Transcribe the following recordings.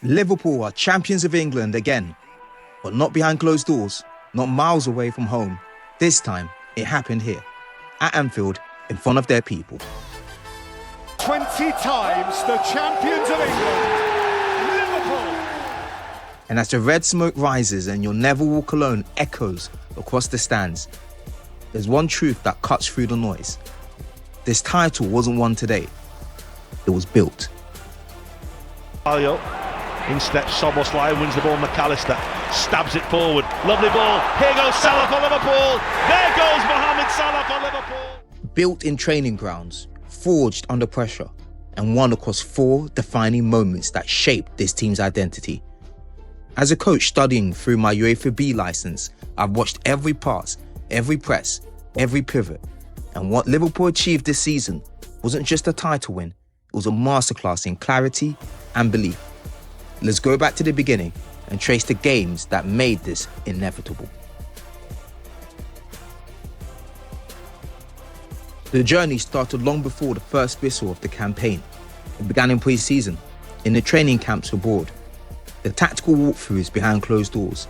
Liverpool are champions of England again, but not behind closed doors, not miles away from home. This time, it happened here, at Anfield, in front of their people. 20 times the champions of England, Liverpool! And as the red smoke rises and "You'll never walk alone" echoes across the stands, there's one truth that cuts through the noise. This title wasn't won today, it was built. In steps Szoboszlai, wins the ball, McAllister stabs it forward, lovely ball, here goes Salah for Liverpool, there goes Mohamed Salah for Liverpool. Built in training grounds, forged under pressure, and won across 4 defining moments that shaped this team's identity. As a coach studying through my UEFA B licence, I've watched every pass, every press, every pivot, and what Liverpool achieved this season wasn't just a title win, it was a masterclass in clarity and belief. Let's go back to the beginning and trace the games that made this inevitable. The journey started long before the first whistle of the campaign. It began in pre-season, in the training camps abroad, the tactical walkthroughs behind closed doors.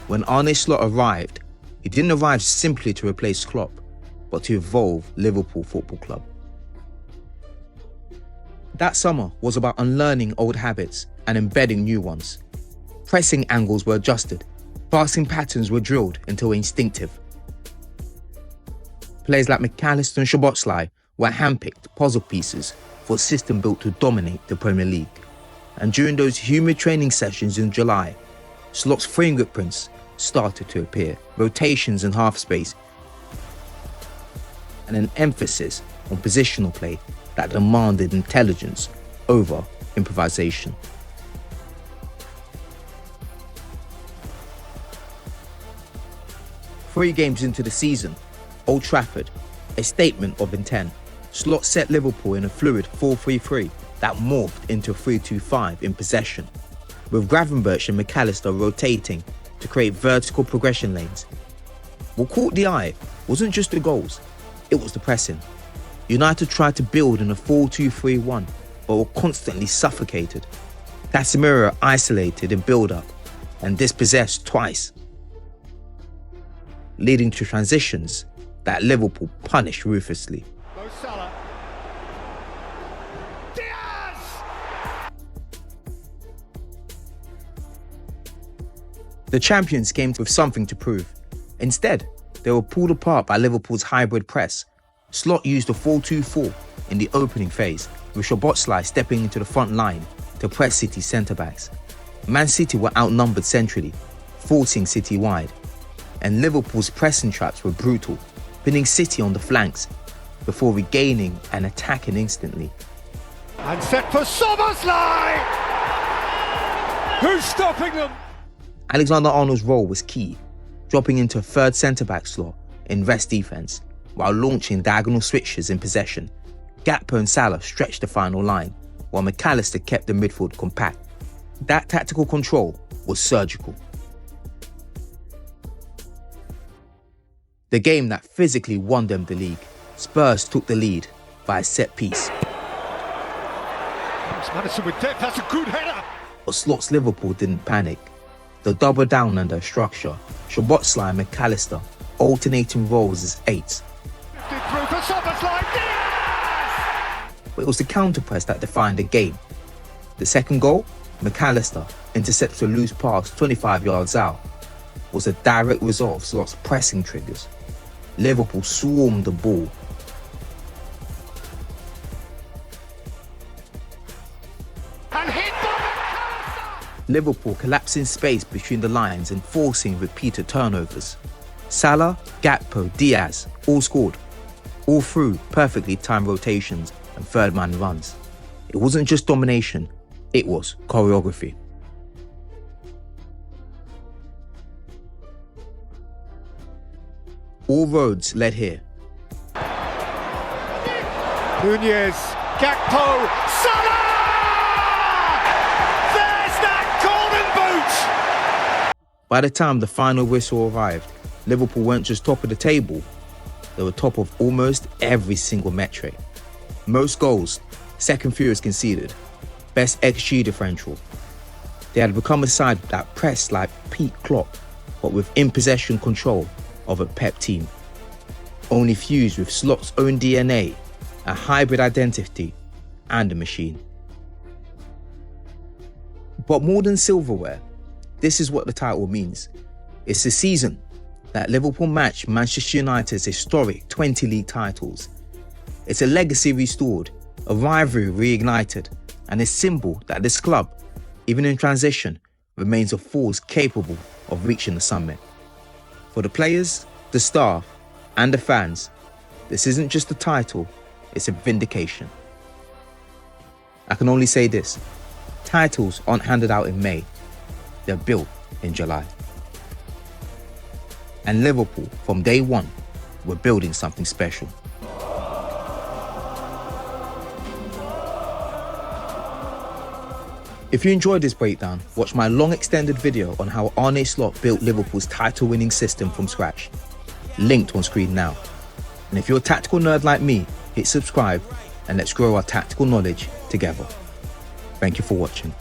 When Arne Slot arrived, he didn't arrive simply to replace Klopp, but to evolve Liverpool Football Club. That summer was about unlearning old habits and embedding new ones. Pressing angles were adjusted, passing patterns were drilled until instinctive. Players like McAllister and Szoboszlai were handpicked puzzle pieces for a system built to dominate the Premier League. And during those humid training sessions in July, Slot's fingerprints started to appear, rotations in half space, and an emphasis on positional play that demanded intelligence over improvisation. Three games into the season, Old Trafford, a statement of intent, Slot set Liverpool in a fluid 4-3-3 that morphed into a 3-2-5 in possession, with Gravenberch and McAllister rotating to create vertical progression lanes. What caught the eye wasn't just the goals, it was the pressing. United tried to build in a 4-2-3-1, but were constantly suffocated. Casemiro isolated in build-up and dispossessed twice, leading to transitions that Liverpool punished ruthlessly. Salah. Diaz! The champions came with something to prove. Instead, they were pulled apart by Liverpool's hybrid press. Slot used a 4-2-4 in the opening phase, with Szoboszlai stepping into the front line to press City's centre-backs. Man City were outnumbered centrally, forcing City wide, and Liverpool's pressing traps were brutal, pinning City on the flanks before regaining and attacking instantly. And set for Szoboszlai! Who's stopping them? Alexander-Arnold's role was key, dropping into a third centre-back slot in rest defence, while launching diagonal switches in possession. Gakpo and Salah stretched the final line, while McAllister kept the midfield compact. That tactical control was surgical. The game that physically won them the league, Spurs took the lead by a set piece. Madison with depth, that's a good header! But Slot's Liverpool didn't panic. They doubled down on their structure, Szoboszlai and McAllister alternating roles as eights. Through for Szoboszlai, Diaz! But it was the counter-press that defined the game. The second goal, McAllister intercepts a loose pass 25 yards out, was a direct result of Slot's pressing triggers. Liverpool swarmed the ball. And hit by McAllister! Liverpool collapsing space between the lines and forcing repeated turnovers. Salah, Gakpo, Diaz all scored, all through perfectly timed rotations and third-man runs. It wasn't just domination, it was choreography. All roads led here. Nunez, Gakpo, Salah! There's that golden boot! By the time the final whistle arrived, Liverpool weren't just top of the table, they were top of almost every single metric. Most goals, second fewest conceded. best XG differential. They had become a side that pressed like peak Klopp, but with in-possession control of a Pep team. Only fused with Slot's own DNA, a hybrid identity, and a machine. But more than silverware, this is what the title means. It's a season that Liverpool matched Manchester United's historic 20 league titles. It's a legacy restored, a rivalry reignited, and a symbol that this club, even in transition, remains a force capable of reaching the summit. For the players, the staff, and the fans, this isn't just a title, it's a vindication. I can only say this: titles aren't handed out in May, they're built in July. And Liverpool, from day one, were building something special. If you enjoyed this breakdown, watch my long extended video on how Arne Slot built Liverpool's title-winning system from scratch. Linked on screen now. And if you're a tactical nerd like me, hit subscribe and let's grow our tactical knowledge together. Thank you for watching.